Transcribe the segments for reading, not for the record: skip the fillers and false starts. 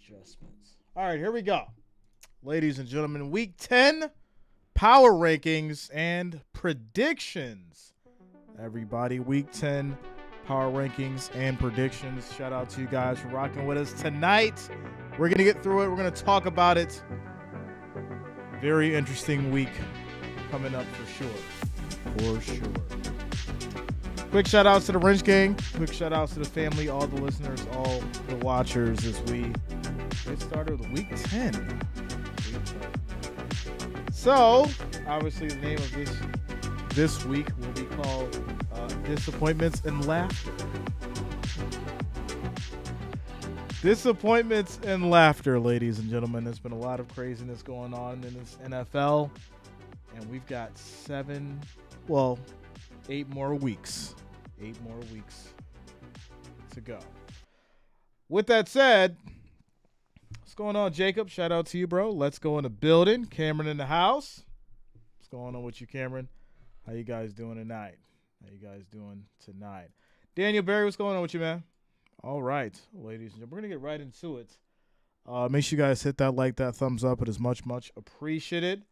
adjustments. All right, here we go. Ladies and gentlemen, week 10 power rankings and predictions. Everybody, week 10 power rankings and predictions. Shout out to you guys for rocking with us tonight. We're going to get through it. We're going to talk about it. Very interesting week coming up for sure. For sure. Quick shout outs to the Wrench Gang. Quick shout outs to the family, all the listeners, all the watchers as we get started with week 10. So, obviously, the name of this week will be called Disappointments and Laughter. Disappointments and laughter, ladies and gentlemen. There's been a lot of craziness going on in this NFL, and we've got 8 more weeks. 8 more weeks to go. With that said, what's going on, Jacob? Shout out to you, bro. Let's go in the building. Cameron in the house. What's going on with you, Cameron? How you guys doing tonight? Daniel Berry, what's going on with you, man? All right, ladies and gentlemen, we're going to get right into it. Make sure you guys hit that like, that thumbs up. It is much, much appreciated.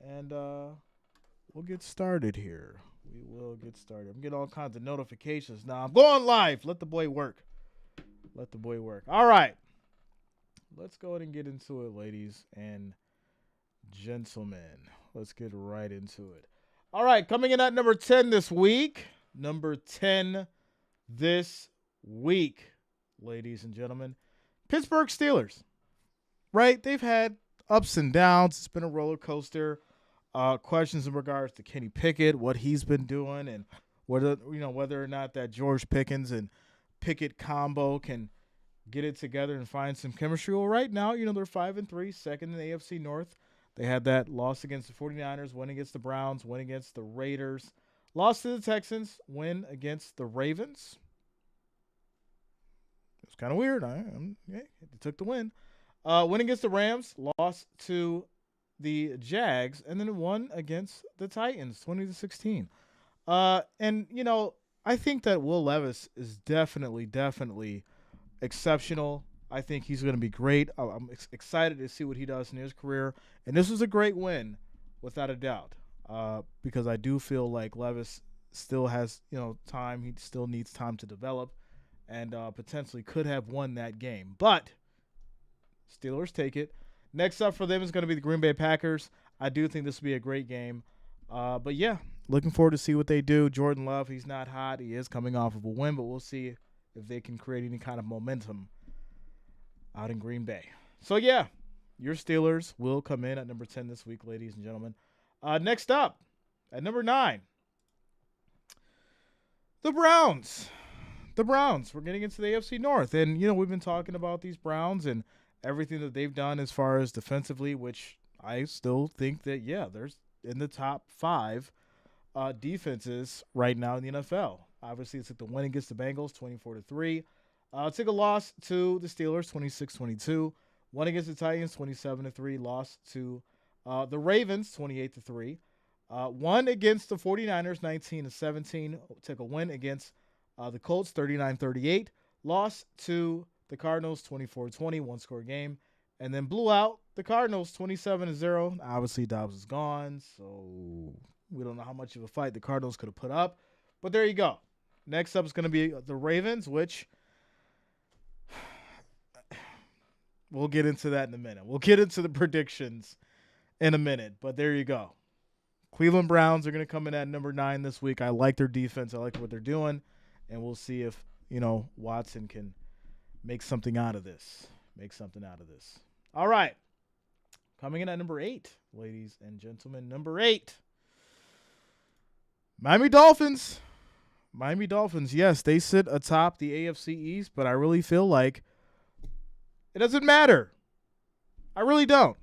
And we'll get started here. We will get started. I'm getting all kinds of notifications now. I'm going live. Let the boy work. All right. Let's go ahead and get into it, ladies and gentlemen. Let's get right into it. All right. Coming in at number 10 this week. Ladies and gentlemen. Pittsburgh Steelers. Right? They've had ups and downs. It's been a roller coaster. Questions in regards to Kenny Pickett, what he's been doing, and whether or not that George Pickens and Pickett combo can get it together and find some chemistry. Well, right now, they're 5-3, second in the AFC North. They had that loss against the 49ers, win against the Browns, win against the Raiders, loss to the Texans, win against the Ravens. It was kind of weird. They took the win. Win against the Rams, lost to the Jags, and then won against the Titans, 20-16. I think that Will Levis is definitely exceptional. I think he's going to be great. I'm excited to see what he does in his career. And this was a great win, without a doubt, because I do feel like Levis still has, time. He still needs time to develop and potentially could have won that game. But Steelers take it. Next up for them is going to be the Green Bay Packers. I do think this will be a great game. But, yeah, looking forward to see what they do. Jordan Love, he's not hot. He is coming off of a win, but we'll see if they can create any kind of momentum out in Green Bay. So, yeah, your Steelers will come in at number 10 this week, ladies and gentlemen. Next up, at number 9, the Browns. The Browns. We're getting into the AFC North. And, we've been talking about these Browns and everything that they've done as far as defensively, which I still think that, there's in the top 5 defenses right now in the NFL. Obviously, it's like the win against the Bengals, 24-3. Took a loss to the Steelers, 26-22. Won against the Titans, 27-3. Lost to the Ravens, 28-3. Won against the 49ers, 19-17. Took a win against the Colts, 39-38. Lost to the Cardinals, 24-20, one-score game. And then blew out the Cardinals, 27-0. Obviously, Dobbs is gone, so we don't know how much of a fight the Cardinals could have put up. But there you go. Next up is going to be the Ravens, which we'll get into that in a minute. We'll get into the predictions in a minute, but there you go. Cleveland Browns are going to come in at number 9 this week. I like their defense. I like what they're doing, and we'll see if, Watson can make something out of this. All right. Coming in at number 8, ladies and gentlemen. Number 8. Miami Dolphins. Yes, they sit atop the AFC East, but I really feel like it doesn't matter. I really don't.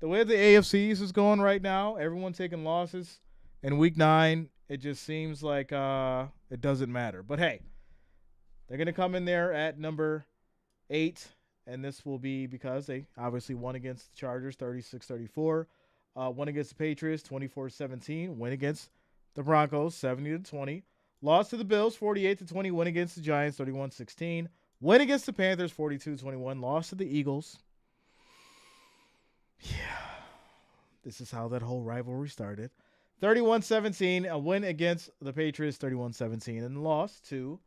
The way the AFC East is going right now, everyone taking losses in Week 9, it just seems like it doesn't matter. But, hey, they're going to come in there at number 8, and this will be because they obviously won against the Chargers 36-34, won against the Patriots 24-17, win against the Broncos 70-20, lost to the Bills 48-20, win against the Giants 31-16, Win against the Panthers 42-21. Lost to the Eagles. Yeah. This is how that whole rivalry started. 31-17. A win against the Patriots 31-17. And lost to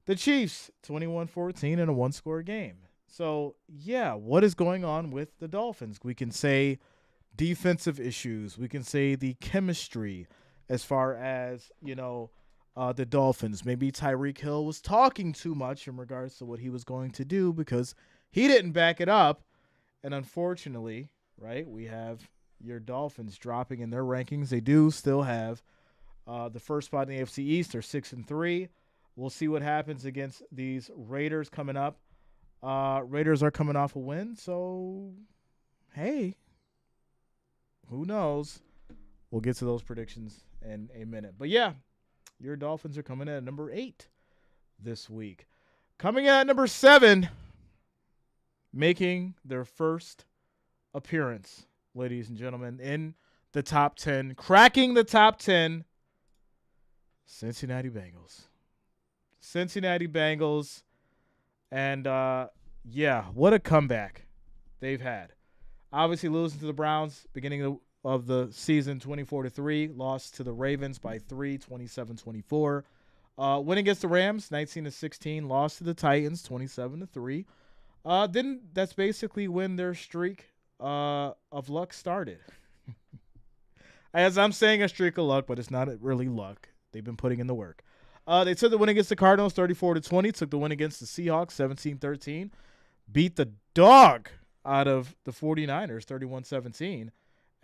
the Chiefs 21-14 in a one-score game. So, yeah, what is going on with the Dolphins? We can say defensive issues. We can say the chemistry as far as, the Dolphins. Maybe Tyreek Hill was talking too much in regards to what he was going to do because he didn't back it up. And unfortunately, right, we have your Dolphins dropping in their rankings. They do still have the first spot in the AFC East. They're 6-3. We'll see what happens against these Raiders coming up. Raiders are coming off a win, so hey, who knows? We'll get to those predictions in a minute. But yeah, your Dolphins are coming in at number 8 this week. Coming in at number 7, making their first appearance, ladies and gentlemen, in the top 10, cracking the top 10, Cincinnati Bengals. Cincinnati Bengals. And, yeah, what a comeback they've had. Obviously losing to the Browns beginning of the season 24-3. Lost to the Ravens by 3, 27-24. Win against the Rams 19-16. Lost to the Titans 27-3. That's basically when their streak of luck started. As I'm saying a streak of luck, but it's not really luck. They've been putting in the work. They took the win against the Cardinals 34-20. Took the win against the Seahawks 17-13. Beat the dog out of the 49ers 31-17.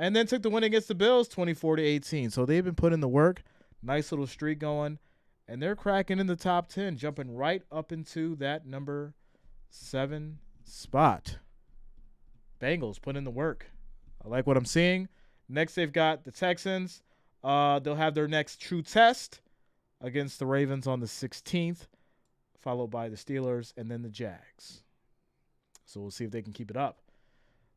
And then took the win against the Bills 24-18. So they've been putting the work. Nice little streak going. And they're cracking in the top 10, jumping right up into that number 7 spot. Bengals put in the work. I like what I'm seeing. Next, they've got the Texans. They'll have their next true test against the Ravens on the 16th, followed by the Steelers and then the Jags. So we'll see if they can keep it up.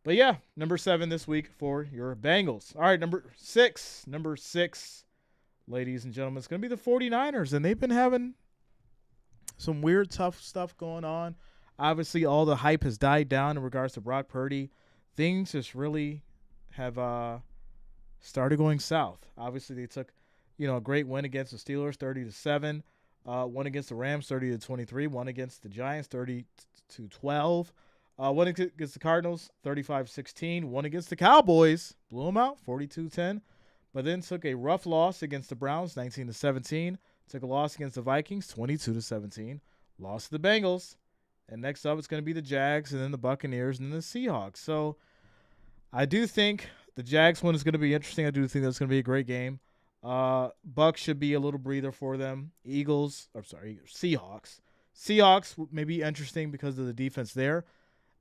But yeah, number 7 this week for your Bengals. All right, number 6, ladies and gentlemen, it's going to be the 49ers, and they've been having some weird, tough stuff going on. Obviously, all the hype has died down in regards to Brock Purdy. Things just really have started going south. Obviously, they took, a great win against the Steelers, 30-7. One against the Rams, 30-23. One against the Giants, 30-12. One against the Cardinals, 35-16. One against the Cowboys, blew them out, 42-10. But then took a rough loss against the Browns, 19-17. Took a loss against the Vikings, 22-17. Lost to the Bengals. And next up, it's going to be the Jags and then the Buccaneers and then the Seahawks. So I do think the Jags one is going to be interesting. I do think that's going to be a great game. Bucks should be a little breather for them. Seahawks. Seahawks may be interesting because of the defense there.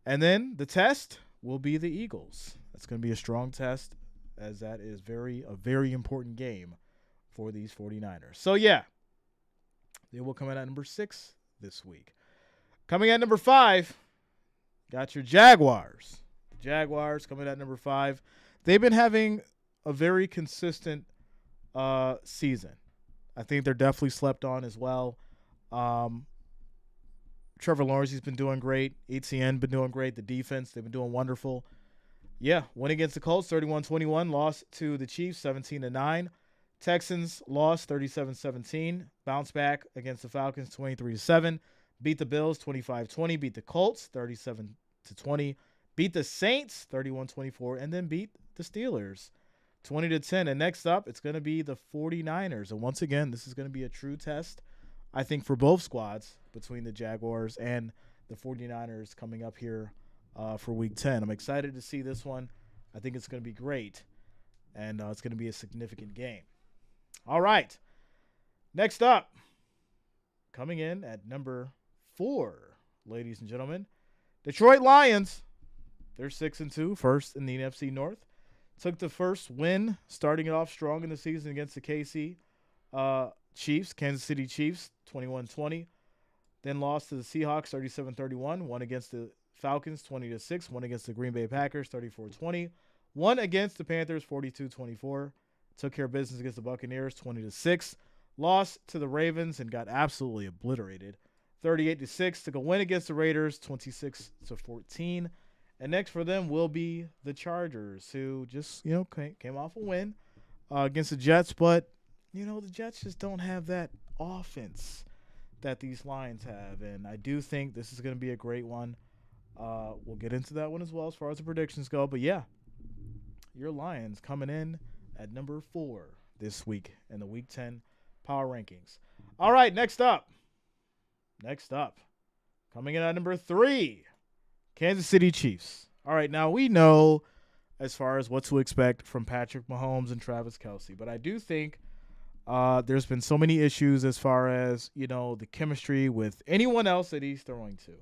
And then the test will be the Eagles. That's going to be a strong test, as that is a very important game for these 49ers. So, yeah, they will come in at number 6 this week. Coming at number 5, got your Jaguars. Jaguars coming at number 5. They've been having a very consistent season. I think they're definitely slept on as well. Trevor Lawrence has been doing great. ETN been doing great. The defense, they've been doing wonderful. Yeah, win against the Colts, 31-21. Lost to the Chiefs, 17-9. Texans lost 37-17. Bounce back against the Falcons, 23-7. Beat the Bills, 25-20. Beat the Colts, 37-20. Beat the Saints, 31-24. And then beat the Steelers, 20-10. And next up, it's going to be the 49ers. And once again, this is going to be a true test, I think, for both squads between the Jaguars and the 49ers coming up here for Week 10. I'm excited to see this one. I think it's going to be great, and it's going to be a significant game. All right. Next up, coming in at number 4, ladies and gentlemen, Detroit Lions. They're 6-2, first in the NFC North. Took the first win, starting it off strong in the season against the Kansas City Chiefs, 21-20. Then lost to the Seahawks, 37-31. Won against the Falcons, 20-6. Won against the Green Bay Packers, 34-20. Won against the Panthers, 42-24. Took care of business against the Buccaneers, 20-6. Lost to the Ravens and got absolutely obliterated, 38-6. Took a win against the Raiders, 26-14. And next for them will be the Chargers, who just, came off a win against the Jets. But, the Jets just don't have that offense that these Lions have. And I do think this is going to be a great one. We'll get into that one as well as far as the predictions go. But, yeah, your Lions coming in at number 4 this week in the Week 10 Power Rankings. All right, next up, coming in at number 3, Kansas City Chiefs. All right, now we know as far as what to expect from Patrick Mahomes and Travis Kelce, but I do think there's been so many issues as far as, the chemistry with anyone else that he's throwing to.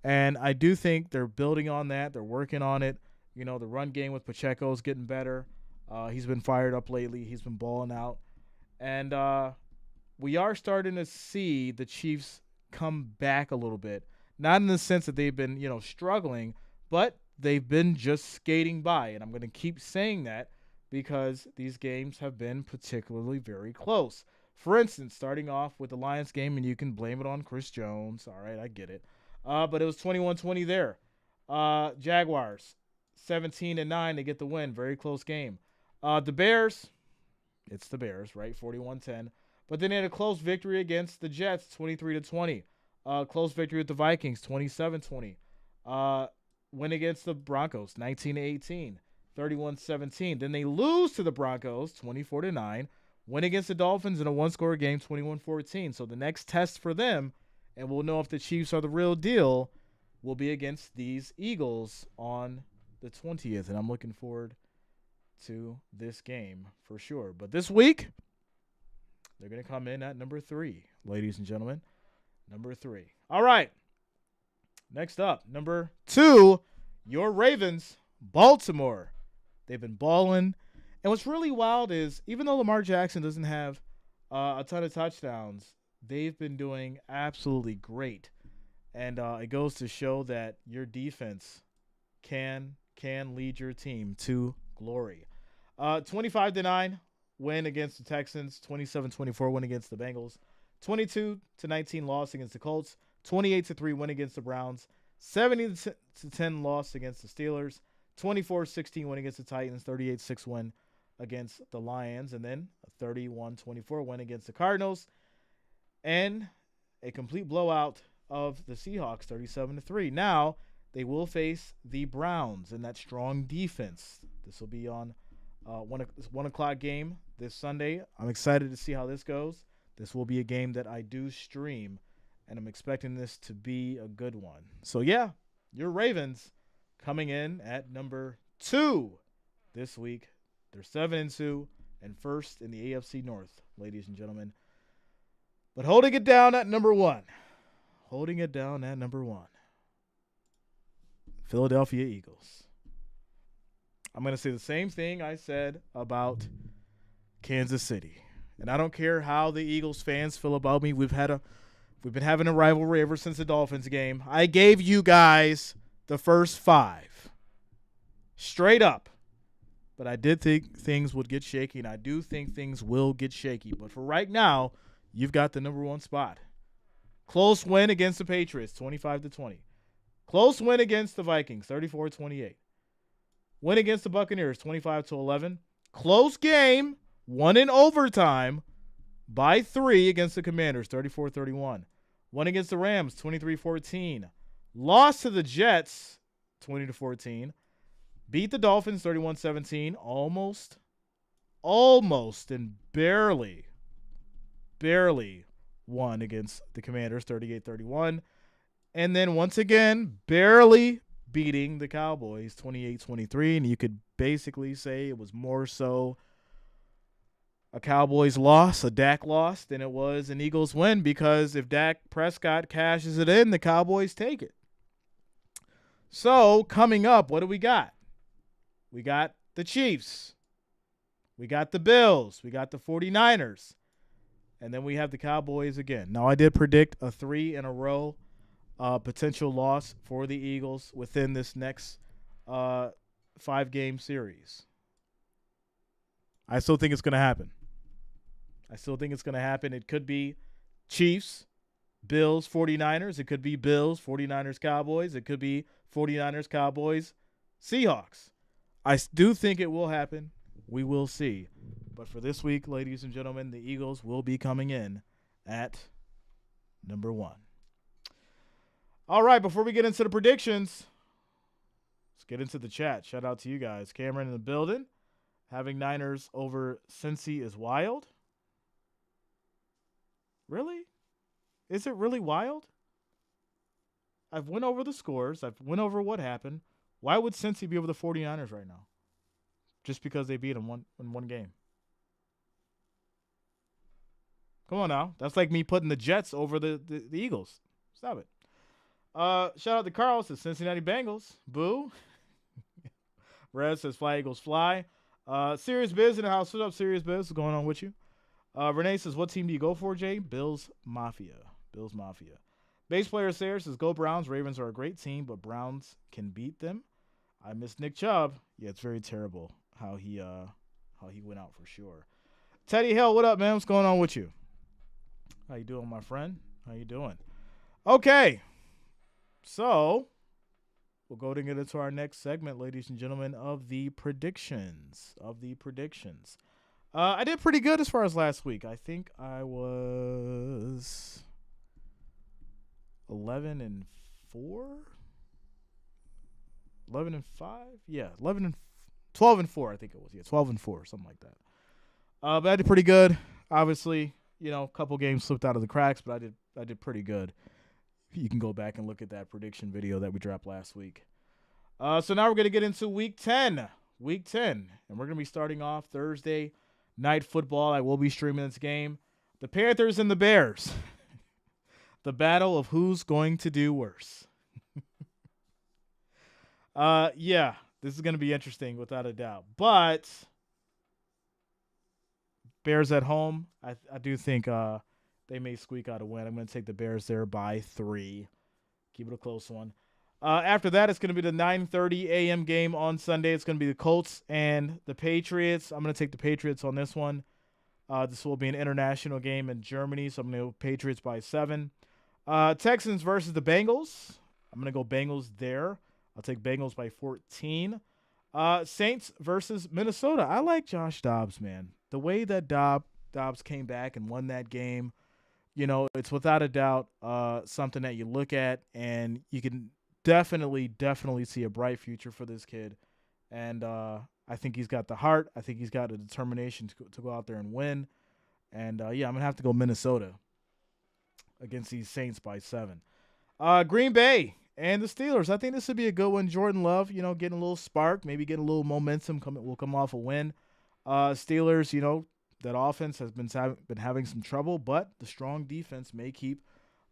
And I do think they're building on that. They're working on it. The run game with Pacheco is getting better. He's been fired up lately. He's been balling out. And we are starting to see the Chiefs come back a little bit. Not in the sense that they've been, struggling, but they've been just skating by. And I'm going to keep saying that because these games have been particularly very close. For instance, starting off with the Lions game, and you can blame it on Chris Jones. All right, I get it. But it was 21-20 there. Jaguars, 17-9 to get the win. Very close game. The Bears, it's the Bears, right? 41-10. But then they had a close victory against the Jets, 23-20. Close victory with the Vikings, 27-20. Win against the Broncos, 19-18. 31-17. Then they lose to the Broncos, 24-9. Win against the Dolphins in a one-score game, 21-14. So the next test for them, and we'll know if the Chiefs are the real deal, will be against these Eagles on the 20th. And I'm looking forward to this game for sure. But this week, they're going to come in at number 3, ladies and gentlemen. Number 3. All right. Next up, number 2, your Ravens, Baltimore. They've been balling. And what's really wild is even though Lamar Jackson doesn't have a ton of touchdowns, they've been doing absolutely great. And it goes to show that your defense can lead your team to glory. 25-9 win against the Texans. 27-24 win against the Bengals. 22-19 loss against the Colts. 28-3 win against the Browns. 70-10 loss against the Steelers. 24-16 win against the Titans. 38-6 win against the Lions. And then a 31-24 win against the Cardinals. And a complete blowout of the Seahawks, 37-3. Now, they will face the Browns in that strong defense. This will be on 1 o'clock game this Sunday. I'm excited to see how this goes. This will be a game that I do stream, and I'm expecting this to be a good one. So, yeah, your Ravens coming in at number 2 this week. They're 7-2 and first in the AFC North, ladies and gentlemen. But holding it down at number 1. Philadelphia Eagles. I'm going to say the same thing I said about Kansas City. And I don't care how the Eagles fans feel about me. We've been having a rivalry ever since the Dolphins game. I gave you guys the first 5. Straight up. But I did think things would get shaky, and I do think things will get shaky. But for right now, you've got the number 1 spot. Close win against the Patriots, 25-20. Close win against the Vikings, 34-28. Win against the Buccaneers, 25-11. Close game, won in overtime by 3 against the Commanders, 34-31. Won against the Rams, 23-14. Lost to the Jets, 20-14. Beat the Dolphins, 31-17. Almost, and barely won against the Commanders, 38-31. And then once again, barely beating the Cowboys, 28-23. And you could basically say it was more so a Cowboys loss, a Dak loss, than it was an Eagles win, because if Dak Prescott cashes it in, the Cowboys take it. So coming up, what do we got? We got the Chiefs. We got the Bills. We got the 49ers. And then we have the Cowboys again. Now, I did predict a 3-in-a-row potential loss for the Eagles within this next 5-game series. I still think it's going to happen. It could be Chiefs, Bills, 49ers. It could be Bills, 49ers, Cowboys. It could be 49ers, Cowboys, Seahawks. I do think it will happen. We will see. But for this week, ladies and gentlemen, the Eagles will be coming in at number 1. All right, before we get into the predictions, let's get into the chat. Shout out to you guys. Cameron in the building. Having Niners over Cincy is wild. Really? Is it really wild? I've went over the scores. I've went over what happened. Why would Cincy be over the 49ers right now? Just because they beat them in one game. Come on now. That's like me putting the Jets over the Eagles. Stop it. Shout out to Carl. Says Cincinnati Bengals. Boo. Red says Fly Eagles Fly. Serious Biz in the house. What up, Serious Biz? What's going on with you? Renee says, what team do you go for, Jay? Bills Mafia. Bills Mafia. Bass player Sarah says, go Browns. Ravens are a great team, but Browns can beat them. I miss Nick Chubb. Yeah, it's very terrible how he went out for sure. Teddy Hill, what up, man? What's going on with you? How you doing, my friend? How you doing? Okay. So, we'll go to get into our next segment, ladies and gentlemen, of the predictions. I did pretty good as far as last week. I think I was 11-4, 11-5. Yeah, 12-4. I think it was. Yeah, 12-4, something like that. But I did pretty good. Obviously, a couple games slipped out of the cracks, but I did pretty good. You can go back and look at that prediction video that we dropped last week. So now we're going to get into Week 10. And we're going to be starting off Thursday Night Football. I will be streaming this game. The Panthers and the Bears. The battle of who's going to do worse. Yeah, this is going to be interesting without a doubt. But Bears at home, I do think they may squeak out a win. I'm going to take the Bears there by 3. Keep it a close one. After that, it's going to be the 9:30 a.m. game on Sunday. It's going to be the Colts and the Patriots. I'm going to take the Patriots on this one. This will be an international game in Germany, so I'm going to go Patriots by 7. Texans versus the Bengals. I'm going to go Bengals there. I'll take Bengals by 14. Saints versus Minnesota. I like Josh Dobbs, man. The way that Dobbs came back and won that game, it's without a doubt something that you look at and you can definitely see a bright future for this kid. And I think he's got the heart. I think he's got the determination to go out there and win. And, yeah, I'm going to have to go Minnesota against these Saints by 7. Green Bay and the Steelers. I think this would be a good one. Jordan Love, getting a little spark, maybe getting a little momentum. Will come off a win. Steelers, that offense has been having some trouble, but the strong defense may keep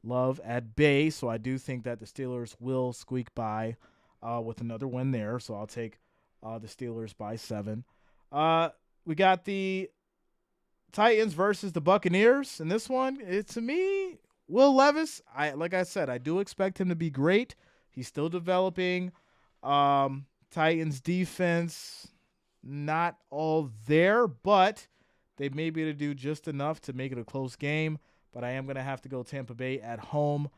Love at bay. So I do think that the Steelers will squeak by with another win there. So I'll take the Steelers by 7. We got the Titans versus the Buccaneers. In this one, to me, Will Levis, like I said, I do expect him to be great. He's still developing. Titans defense, not all there, but they may be able to do just enough to make it a close game. But I am going to have to go Tampa Bay at home,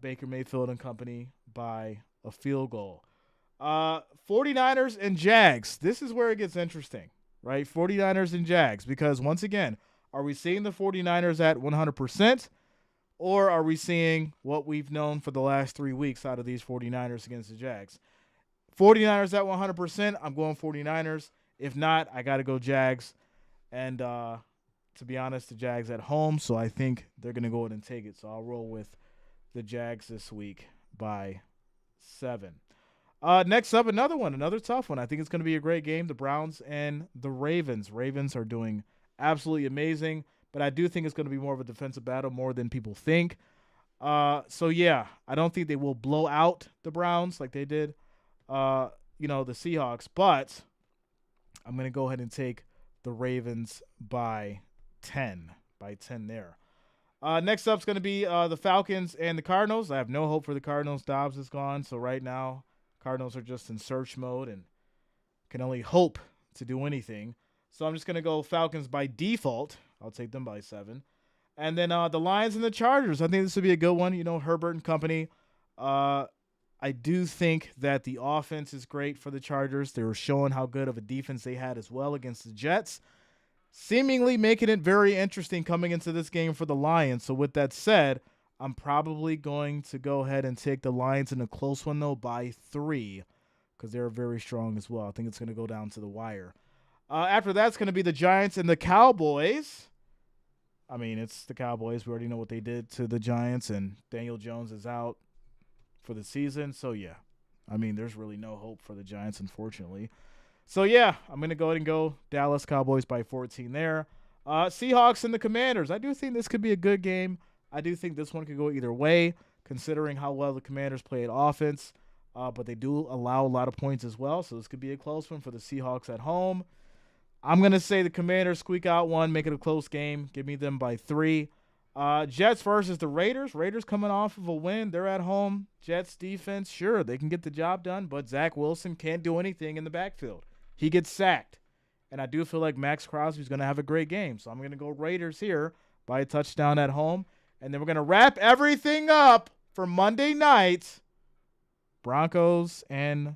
Baker Mayfield and company by a field goal. 49ers and Jags. This is where it gets interesting, right? 49ers and Jags, because once again, are we seeing the 49ers at 100%? Or are we seeing what we've known for the last 3 weeks out of these 49ers against the Jags? 49ers at 100%, I'm going 49ers. If not, I got to go Jags. And to be honest, the Jags at home, so I think they're going to go ahead and take it. So I'll roll with the Jags this week by 7. Next up, another tough one. I think it's going to be a great game. The Browns and the Ravens. Ravens are doing absolutely amazing. But I do think it's going to be more of a defensive battle more than people think. So, yeah, I don't think they will blow out the Browns like they did, the Seahawks. But I'm going to go ahead and take the Ravens by 10. By 10 there. Next up is going to be the Falcons and the Cardinals. I have no hope for the Cardinals. Dobbs is gone. So right now, Cardinals are just in search mode and can only hope to do anything. So I'm just going to go Falcons by default. I'll take them by 7. And then the Lions and the Chargers. I think this would be a good one. Herbert and company. I do think that the offense is great for the Chargers. They were showing how good of a defense they had as well against the Jets, seemingly making it very interesting coming into this game for the Lions. So with that said, I'm probably going to go ahead and take the Lions in a close one, though, by 3, because they're very strong as well. I think it's going to go down to the wire. After that's going to be the Giants and the Cowboys. I mean, it's the Cowboys. We already know what they did to the Giants, and Daniel Jones is out for the season. So, yeah, I mean, there's really no hope for the Giants, unfortunately. So, yeah, I'm going to go ahead and go Dallas Cowboys by 14 there. Seahawks and the Commanders. I do think this could be a good game. I do think this one could go either way, considering how well the Commanders play at offense. But they do allow a lot of points as well, so this could be a close one for the Seahawks at home. I'm going to say the Commanders squeak out one, make it a close game. Give me them by 3. Jets versus the Raiders. Raiders coming off of a win. They're at home. Jets defense, sure, they can get the job done, but Zach Wilson can't do anything in the backfield. He gets sacked. And I do feel like Max Crosby's going to have a great game. So I'm going to go Raiders here by a touchdown at home. And then we're going to wrap everything up for Monday night. Broncos and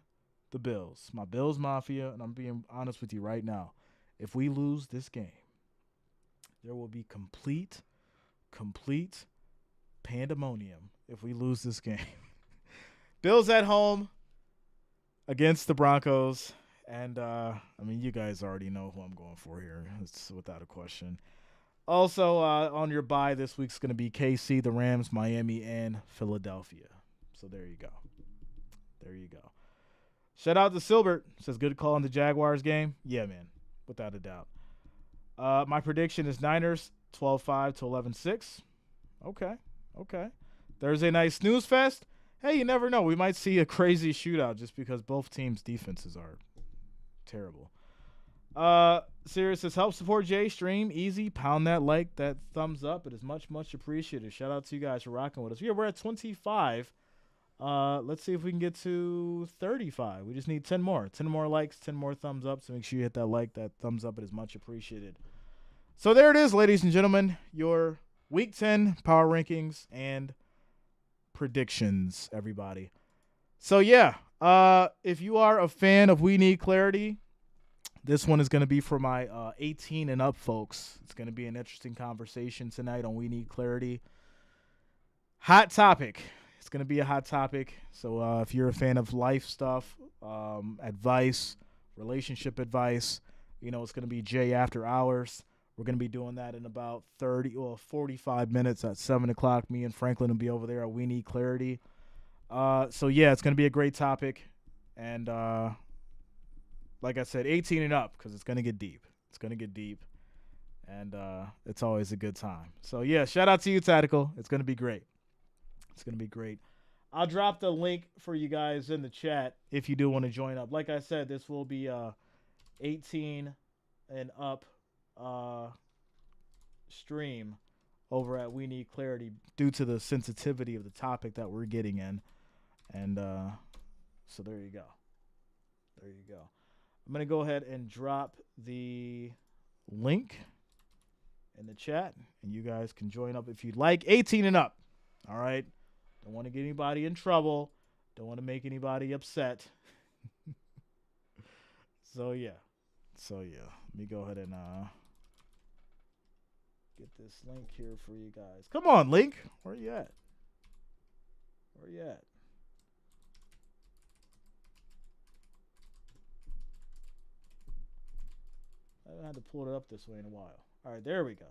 the Bills. My Bills Mafia, and I'm being honest with you right now. If we lose this game, there will be complete pandemonium if we lose this game. Bills at home against the Broncos. And, I mean, you guys already know who I'm going for here. It's without a question. Also, on your bye this week's going to be KC, the Rams, Miami, and Philadelphia. So there you go. There you go. Shout out to Silbert. Says good call on the Jaguars game. Yeah, man. Without a doubt. My prediction is Niners 12-5 to 11-6. Okay. Thursday night snooze fest. Hey, you never know. We might see a crazy shootout just because both teams' defenses are terrible. Sirius says help support J Stream. Easy. Pound that like, that thumbs up. It is much appreciated. Shout out to you guys for rocking with us. Yeah, we're at 25. Let's see if we can get to 35. We just need 10 more. 10 more likes, 10 more thumbs up. So make sure you hit that like, that thumbs up. It is much appreciated. So there it is, ladies and gentlemen. Your Week 10 power rankings and predictions, everybody. So, yeah, if you are a fan of We Need Clarity, this one is going to be for my 18 and up folks. It's going to be an interesting conversation tonight on We Need Clarity. Hot topic. It's going to be a hot topic. So if you're a fan of life stuff, advice, relationship advice, it's going to be Jay After Hours. We're going to be doing that in about 45 minutes at 7 o'clock. Me and Franklin will be over there at We Need Clarity. So, yeah, it's going to be a great topic. And like I said, 18 and up because it's going to get deep. It's going to get deep. And it's always a good time. So, yeah, shout out to you, Tactical. It's going to be great. It's going to be great. I'll drop the link for you guys in the chat if you do want to join up. Like I said, this will be 18 and up stream over at We Need Clarity due to the sensitivity of the topic that we're getting in. And so there you go. There you go. I'm going to go ahead and drop the link in the chat, and you guys can join up if you'd like. 18 and up. All right? Don't want to get anybody in trouble. Don't want to make anybody upset. So, yeah. Let me go ahead and get this link here for you guys. Come on, Link. Where you at? I haven't had to pull it up this way in a while. All right, there we go.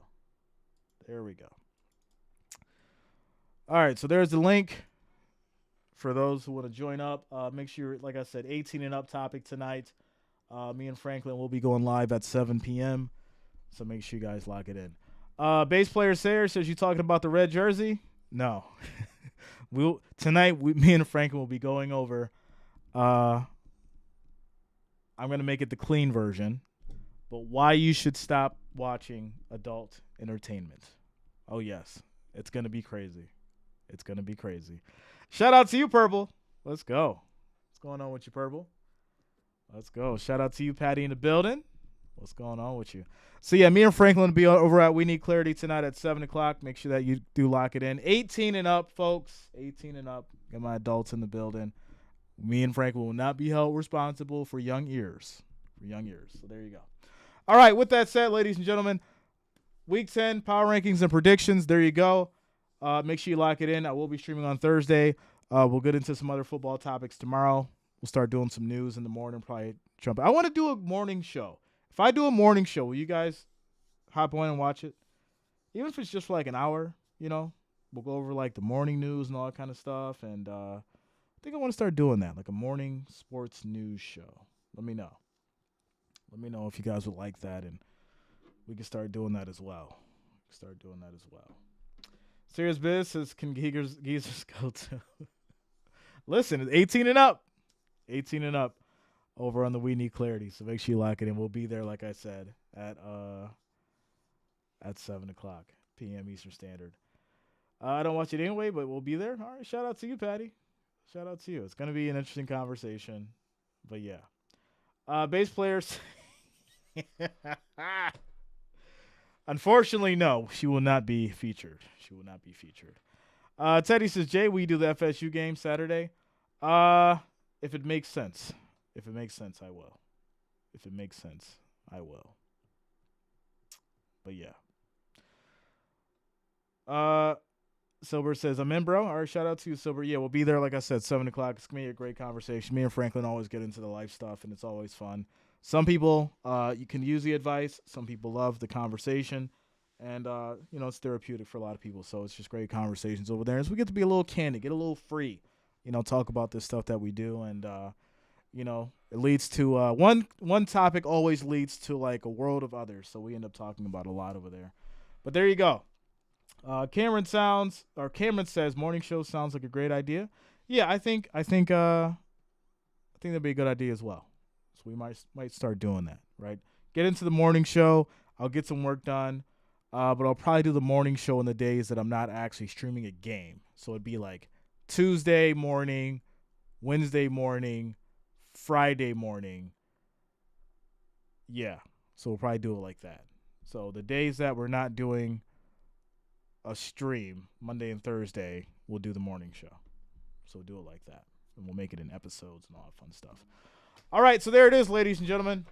All right, so there's the link for those who want to join up. Make sure, like I said, 18 and up topic tonight. Me and Franklin will be going live at 7 p.m., so make sure you guys lock it in. Bass player Sayer says, you talking about the red jersey? No. Tonight, me and Franklin will be going over. I'm going to make it the clean version, but why you should stop watching adult entertainment. Oh, yes. It's going to be crazy. Shout out to you, Purple. Let's go. What's going on with you, Purple? Let's go. Shout out to you, Patty, in the building. What's going on with you? So, yeah, me and Franklin will be over at We Need Clarity tonight at 7 o'clock. Make sure that you do lock it in. 18 and up, folks. 18 and up. Get my adults in the building. Me and Franklin will not be held responsible for young ears. So, there you go. All right, with that said, ladies and gentlemen, Week 10 power rankings and predictions. There you go. Make sure you lock it in. I will be streaming on Thursday. We'll get into some other football topics tomorrow. We'll start doing some news in the morning, probably jump. I want to do a morning show. If I do a morning show, will you guys hop on and watch it? Even if it's just for like an hour, we'll go over like the morning news and all that kind of stuff. And I think I want to start doing that, like a morning sports news show. Let me know. Let me know if you guys would like that, and we can start doing that as well. Serious Biz says, can geezers go to? Listen, it's 18 and up. 18 and up over on the We Need Clarity. So make sure you lock it in. We'll be there, like I said, at 7 o'clock p.m. Eastern Standard. I don't watch it anyway, but we'll be there. All right, shout out to you, Patty. Shout out to you. It's going to be an interesting conversation. But, yeah. Bass players. Unfortunately, no. She will not be featured. Teddy says, Jay, we do the FSU game Saturday. If it makes sense. I will. But yeah. Silver says, I'm in, bro. All right, shout out to you, Silver. Yeah, we'll be there, like I said, 7 o'clock. It's going to be a great conversation. Me and Franklin always get into the life stuff, and it's always fun. Some people, you can use the advice. Some people love the conversation. And, it's therapeutic for a lot of people. So it's just great conversations over there. As we get to be a little candid, get a little free, talk about this stuff that we do. And, it leads to one topic always leads to like a world of others. So we end up talking about a lot over there. But there you go. Cameron says morning show sounds like a great idea. Yeah, I think that'd be a good idea as well. So we might start doing that, right? Get into the morning show. I'll get some work done. But I'll probably do the morning show in the days that I'm not actually streaming a game. So it'd be like Tuesday morning, Wednesday morning, Friday morning. Yeah. So we'll probably do it like that. So the days that we're not doing a stream, Monday and Thursday, we'll do the morning show. So we'll do it like that. And we'll make it in episodes and all that fun stuff. All right, so there it is, ladies and gentlemen.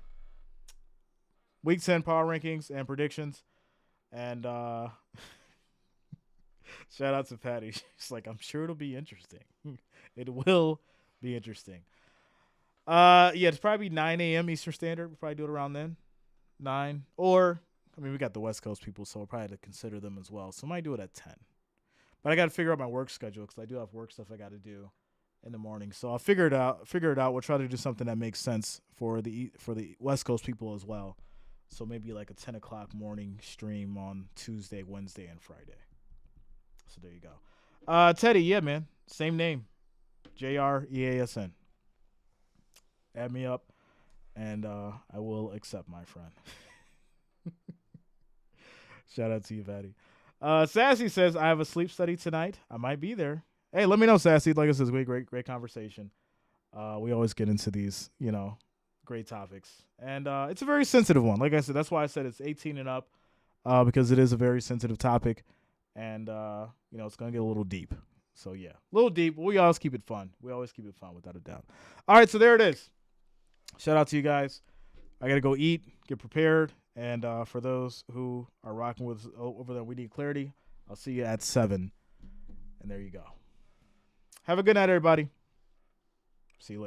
Week 10 power rankings and predictions. And shout out to Patty. She's like, I'm sure it'll be interesting. It will be interesting. It's probably 9 a.m. Eastern Standard. We'll probably do it around then. 9. Or, we got the West Coast people, so we'll probably have to consider them as well. So I might do it at 10. But I got to figure out my work schedule because I do have work stuff I got to do in the morning. So I'll figure it out. We'll try to do something that makes sense for the West Coast people as well. So maybe like a 10 o'clock morning stream on Tuesday, Wednesday, and Friday. So there you go. Teddy, yeah, man. Same name. JREASN. Add me up, and I will accept, my friend. Shout out to you, Patty. Sassy says, I have a sleep study tonight. I might be there. Hey, let me know, Sassy. Like I said, great conversation. We always get into these, great topics. And it's a very sensitive one. Like I said, that's why I said it's 18 and up, because it is a very sensitive topic. And, it's going to get a little deep. So, yeah, a little deep. But we always keep it fun. Without a doubt. All right, so there it is. Shout out to you guys. I got to go eat, get prepared. And for those who are rocking with us over there, We Need Clarity, I'll see you at 7. And there you go. Have a good night, everybody. See you later.